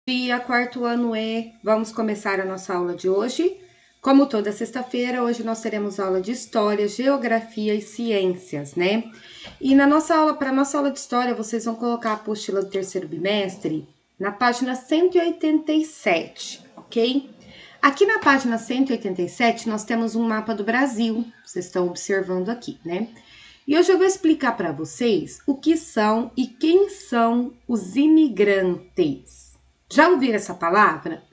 Dia, quarto ano E. Vamos começar a nossa aula de hoje. Como toda sexta-feira, hoje nós teremos aula de História, Geografia e Ciências, né? E na nossa aula, para nossa aula de História, vocês vão colocar a apostila do terceiro bimestre na página 187, ok? Aqui na página 187, nós temos um mapa do Brasil, vocês estão observando aqui, né? E hoje eu vou explicar para vocês o que são e quem são os imigrantes. Já ouviram essa palavra?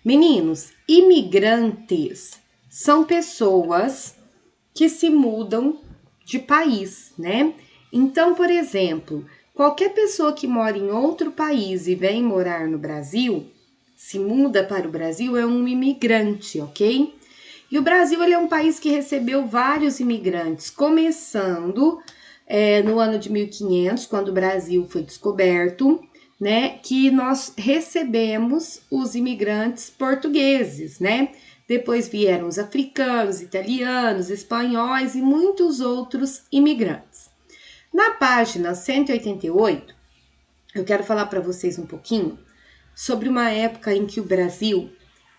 Meninos, imigrantes são pessoas que se mudam de país, né? Então, por exemplo, qualquer pessoa que mora em outro país e vem morar no Brasil, se muda para o Brasil, é um imigrante, ok? E o Brasil ele é um país que recebeu vários imigrantes, começando no ano de 1500, quando o Brasil foi descoberto, né, que nós recebemos os imigrantes portugueses, né? Depois vieram os africanos, italianos, espanhóis e muitos outros imigrantes. Na página 188, eu quero falar para vocês um pouquinho sobre uma época em que o Brasil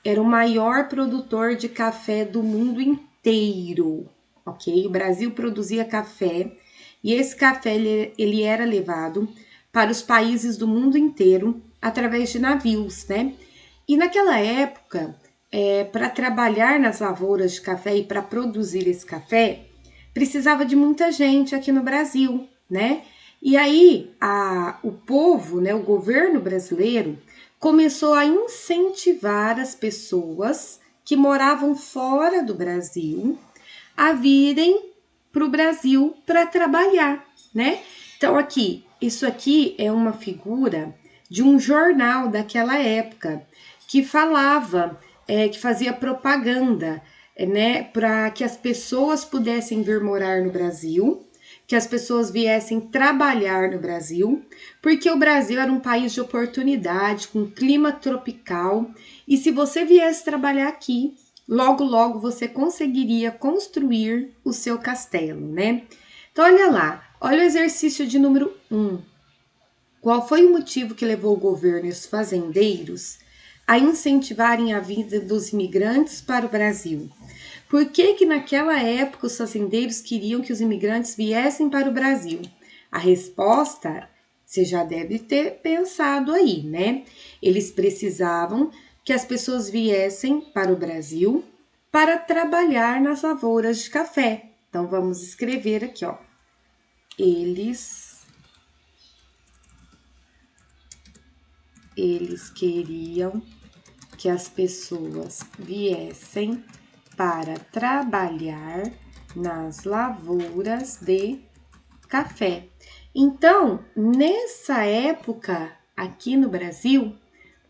era o maior produtor de café do mundo inteiro, ok? O Brasil produzia café e esse café ele era levado para os países do mundo inteiro através de navios, né? E naquela época, para trabalhar nas lavouras de café e para produzir esse café, precisava de muita gente aqui no Brasil, né? E aí o povo, né, o governo brasileiro, começou a incentivar as pessoas que moravam fora do Brasil a virem para o Brasil para trabalhar, né? Então, isso aqui é uma figura de um jornal daquela época que falava, que fazia propaganda, né, para que as pessoas pudessem vir morar no Brasil, que as pessoas viessem trabalhar no Brasil, porque o Brasil era um país de oportunidade, com clima tropical, e se você viesse trabalhar aqui, logo, logo você conseguiria construir o seu castelo, né? Então, olha lá, olha o exercício de número 1. Qual foi o motivo que levou o governo e os fazendeiros a incentivarem a vinda dos imigrantes para o Brasil? Por que naquela época os fazendeiros queriam que os imigrantes viessem para o Brasil? A resposta você já deve ter pensado aí, né? Eles precisavam que as pessoas viessem para o Brasil para trabalhar nas lavouras de café. Então vamos escrever aqui, ó. Eles queriam que as pessoas viessem para trabalhar nas lavouras de café. Então, nessa época, aqui no Brasil,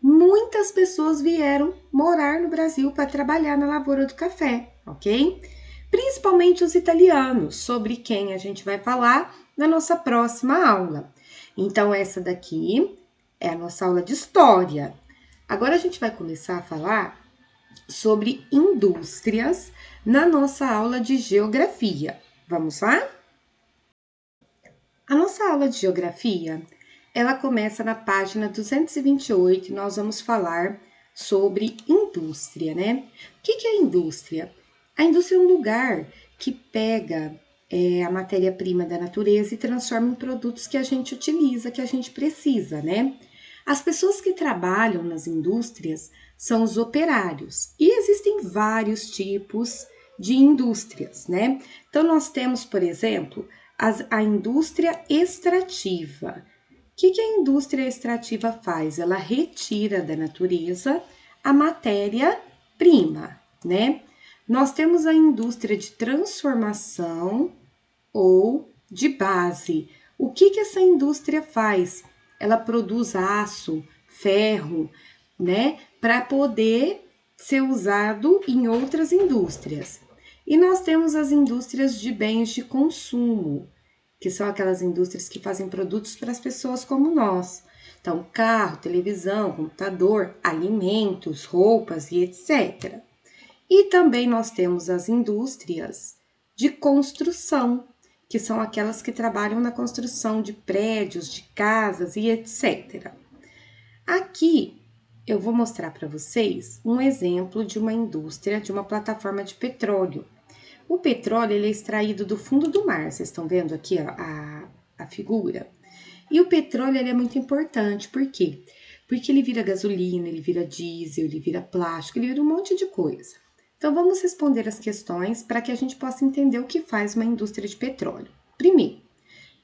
muitas pessoas vieram morar no Brasil para trabalhar na lavoura do café, ok? Principalmente os italianos, sobre quem a gente vai falar na nossa próxima aula. Então, essa daqui é a nossa aula de história. Agora a gente vai começar a falar sobre indústrias na nossa aula de geografia. Vamos lá? A nossa aula de geografia, ela começa na página 228 e nós vamos falar sobre indústria, né? O que é indústria? A indústria é um lugar que pega a matéria-prima da natureza e transforma em produtos que a gente utiliza, que a gente precisa, né? As pessoas que trabalham nas indústrias são os operários e existem vários tipos de indústrias, né? Então, nós temos, por exemplo, a indústria extrativa. O que a indústria extrativa faz? Ela retira da natureza a matéria-prima, né? Nós temos a indústria de transformação ou de base. O que essa indústria faz? Ela produz aço, ferro, né, para poder ser usado em outras indústrias. E nós temos as indústrias de bens de consumo, que são aquelas indústrias que fazem produtos para as pessoas como nós. Então, carro, televisão, computador, alimentos, roupas e etc. E também nós temos as indústrias de construção, que são aquelas que trabalham na construção de prédios, de casas e etc. Aqui eu vou mostrar para vocês um exemplo de uma indústria, de uma plataforma de petróleo. O petróleo, ele é extraído do fundo do mar, vocês estão vendo aqui ó, a figura? E o petróleo, ele é muito importante, por quê? Porque ele vira gasolina, ele vira diesel, ele vira plástico, ele vira um monte de coisa. Então, vamos responder as questões para que a gente possa entender o que faz uma indústria de petróleo. Primeiro,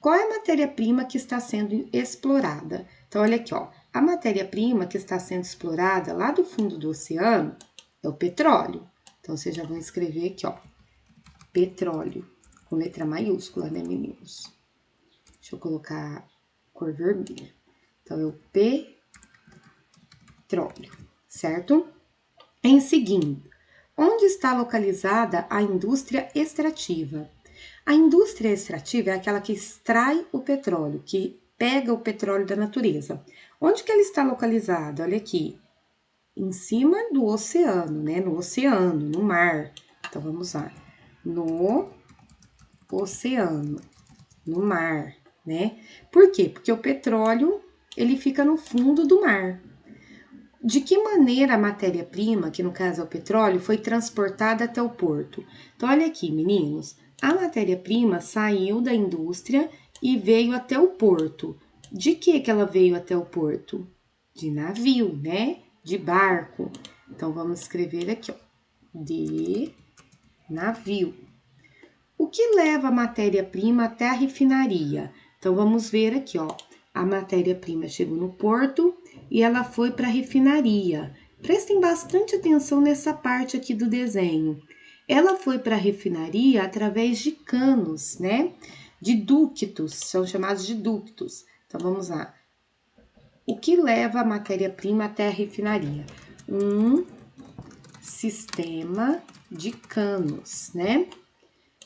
qual é a matéria-prima que está sendo explorada? Então, olha aqui, ó. A matéria-prima que está sendo explorada lá do fundo do oceano é o petróleo. Então, vocês já vão escrever aqui, ó. Petróleo, com letra maiúscula, né, meninos? Deixa eu colocar cor vermelha. Então, é o petróleo, certo? Em seguida, onde está localizada a indústria extrativa? A indústria extrativa é aquela que extrai o petróleo, que pega o petróleo da natureza. Onde que ela está localizada? Olha aqui, em cima do oceano, né? No oceano, no mar. Então, vamos lá. No oceano, no mar, né? Por quê? Porque o petróleo, ele fica no fundo do mar. De que maneira a matéria-prima, que no caso é o petróleo, foi transportada até o porto? Então, olha aqui, meninos. A matéria-prima saiu da indústria e veio até o porto. De que ela veio até o porto? De navio, né? De barco. Então, vamos escrever aqui, ó. De navio. O que leva a matéria-prima até a refinaria? Então, vamos ver aqui, ó. A matéria-prima chegou no porto e ela foi para a refinaria. Prestem bastante atenção nessa parte aqui do desenho. Ela foi para a refinaria através de canos, né? De ductos, são chamados de ductos. Então, vamos lá. O que leva a matéria-prima até a refinaria? Um sistema de canos, né?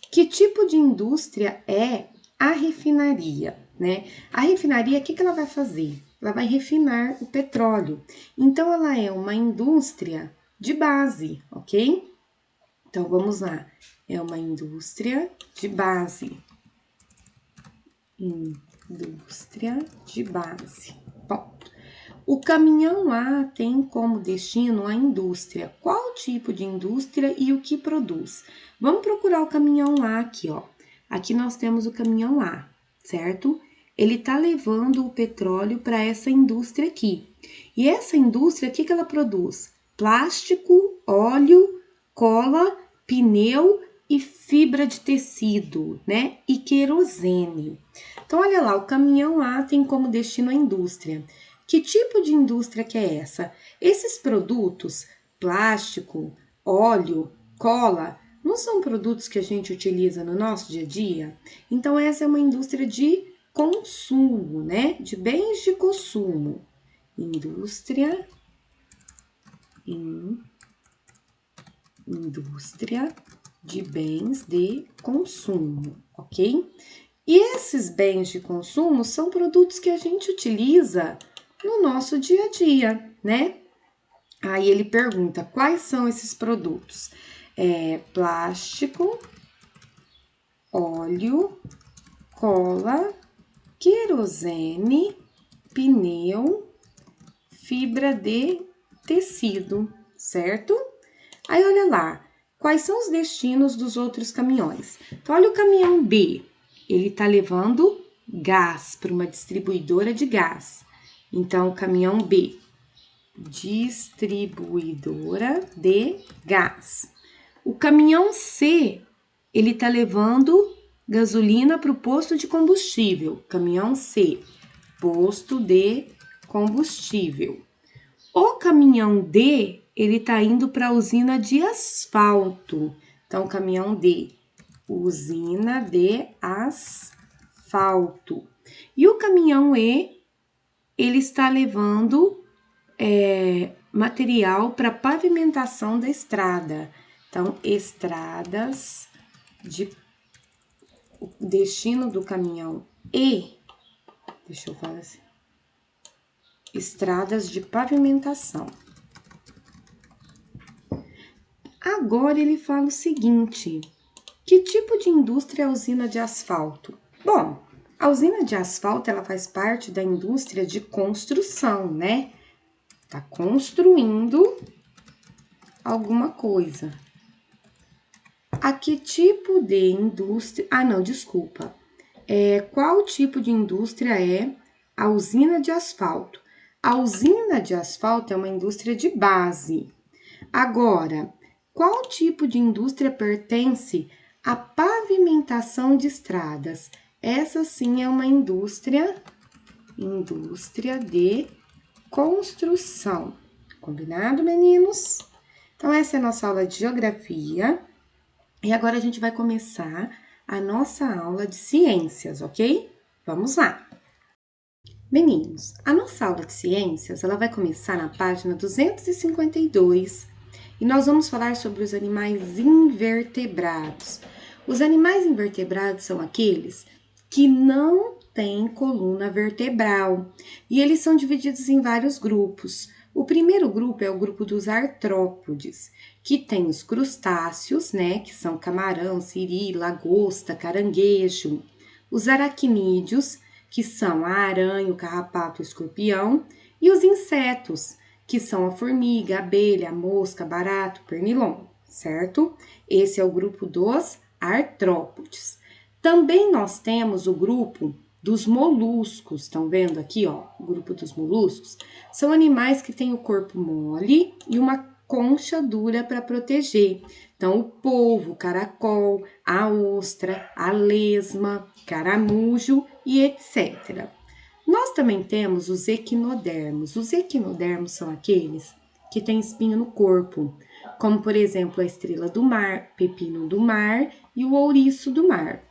Que tipo de indústria é a refinaria, né? A refinaria, o que ela vai fazer? Ela vai refinar o petróleo. Então, ela é uma indústria de base, ok? Então, vamos lá. É uma indústria de base. Indústria de base. Bom, o caminhão A tem como destino a indústria. Qual tipo de indústria e o que produz? Vamos procurar o caminhão A aqui, ó. Aqui nós temos o caminhão A, certo? Ele tá levando o petróleo para essa indústria aqui. E essa indústria, o que ela produz? Plástico, óleo, cola, pneu e fibra de tecido, né? E querosene. Então, olha lá, o caminhão A tem como destino a indústria. Que tipo de indústria que é essa? Esses produtos, plástico, óleo, cola, não são produtos que a gente utiliza no nosso dia a dia? Então, essa é uma indústria de consumo, né? De bens de consumo. Indústria de bens de consumo, ok? E esses bens de consumo são produtos que a gente utiliza no nosso dia a dia, né? Aí ele pergunta quais são esses produtos? Plástico, óleo, cola, querosene, pneu, fibra de tecido, certo? Aí olha lá, quais são os destinos dos outros caminhões? Então, olha o caminhão B, ele tá levando gás para uma distribuidora de gás. Então, o caminhão B, distribuidora de gás. O caminhão C, ele tá levando gasolina para o posto de combustível. Caminhão C, posto de combustível. O caminhão D, ele tá indo para a usina de asfalto. Então, caminhão D, usina de asfalto. E o caminhão E, ele está levando material para pavimentação da estrada. Então, estradas de o destino do caminhão E, deixa eu falar assim, estradas de pavimentação. Agora ele fala o seguinte: que tipo de indústria é a usina de asfalto? Bom, a usina de asfalto ela faz parte da indústria de construção, né? Tá construindo alguma coisa. A que tipo de indústria... Ah, não, desculpa. Qual tipo de indústria é a usina de asfalto? A usina de asfalto é uma indústria de base. Agora, qual tipo de indústria pertence à pavimentação de estradas? Essa sim é uma indústria de construção. Combinado, meninos? Então, essa é a nossa aula de geografia. E agora a gente vai começar a nossa aula de ciências, ok? Vamos lá! Meninos, a nossa aula de ciências, ela vai começar na página 252 e nós vamos falar sobre os animais invertebrados. Os animais invertebrados são aqueles que não têm coluna vertebral e eles são divididos em vários grupos. O primeiro grupo é o grupo dos artrópodes, que tem os crustáceos, né, que são camarão, siri, lagosta, caranguejo, os aracnídeos, que são a aranha, o carrapato, o escorpião, e os insetos, que são a formiga, a abelha, a mosca, barato, pernilongo, certo? Esse é o grupo dos artrópodes. Também nós temos o grupo dos moluscos, estão vendo aqui, ó, o grupo dos moluscos? São animais que têm o corpo mole e uma concha dura para proteger. Então, o polvo, o caracol, a ostra, a lesma, caramujo e etc. Nós também temos os equinodermos. Os equinodermos são aqueles que têm espinho no corpo, como, por exemplo, a estrela do mar, pepino do mar e o ouriço do mar.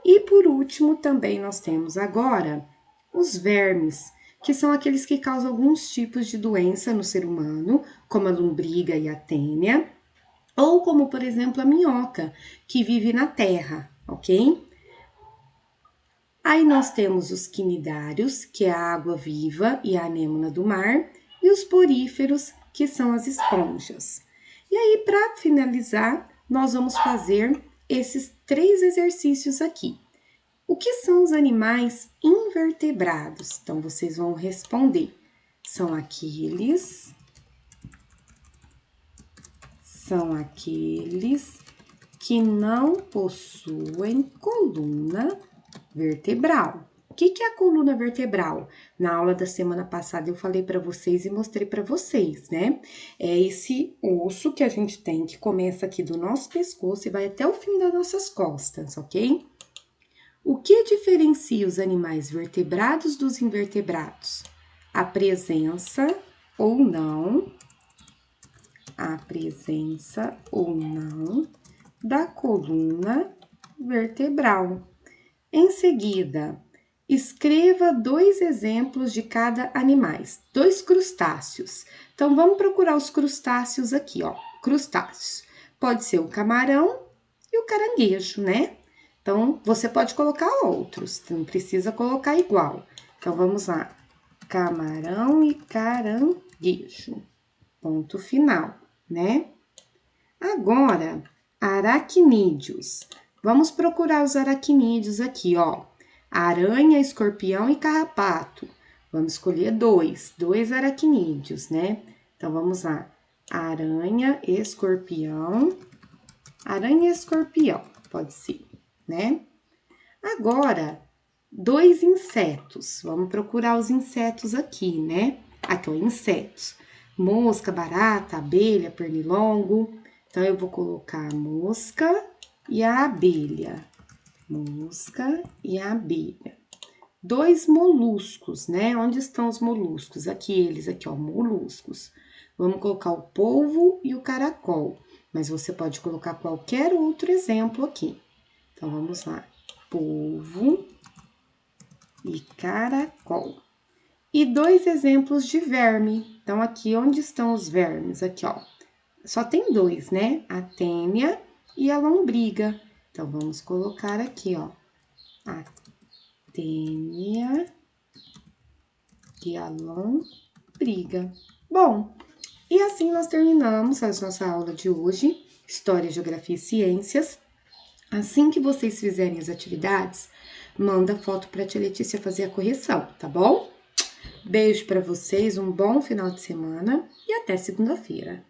E, por último, também nós temos agora os vermes, que são aqueles que causam alguns tipos de doença no ser humano, como a lombriga e a tênia, ou como, por exemplo, a minhoca, que vive na terra, ok? Aí nós temos os quinidários, que é a água viva e a anêmona do mar, e os poríferos, que são as esponjas. E aí, para finalizar, nós vamos fazer esses 3 exercícios aqui. O que são os animais invertebrados? Então, vocês vão responder. São aqueles que não possuem coluna vertebral. O que é a coluna vertebral? Na aula da semana passada eu falei para vocês e mostrei para vocês, né? É esse osso que a gente tem, que começa aqui do nosso pescoço e vai até o fim das nossas costas, ok? O que diferencia os animais vertebrados dos invertebrados? A presença ou não da coluna vertebral. Em seguida, escreva 2 exemplos de cada animal, 2 crustáceos. Então, vamos procurar os crustáceos aqui, ó. Crustáceos. Pode ser o camarão e o caranguejo, né? Então, você pode colocar outros, não precisa colocar igual. Então, vamos lá. Camarão e caranguejo. Ponto final, né? Agora, aracnídeos. Vamos procurar os aracnídeos aqui, ó. Aranha, escorpião e carrapato. Vamos escolher 2 aracnídeos, né? Então, vamos lá. Aranha, escorpião, pode ser, né? Agora, 2 insetos. Vamos procurar os insetos aqui, né? Aqui, ó, insetos. Mosca, barata, abelha, pernilongo. Então, eu vou colocar a mosca e a abelha. Mosca e a abelha. 2 moluscos, né? Onde estão os moluscos? Aqui, eles aqui, ó, moluscos. Vamos colocar o polvo e o caracol, mas você pode colocar qualquer outro exemplo aqui. Então, vamos lá. Polvo e caracol. E 2 exemplos de verme. Então, aqui, onde estão os vermes? Aqui, ó. Só tem 2, né? A tênia e a lombriga. Então, vamos colocar aqui, ó. A tênia e a lombriga. Bom, e assim nós terminamos a nossa aula de hoje, História, Geografia e Ciências. Assim que vocês fizerem as atividades, manda foto para a tia Letícia fazer a correção, tá bom? Beijo para vocês, um bom final de semana e até segunda-feira.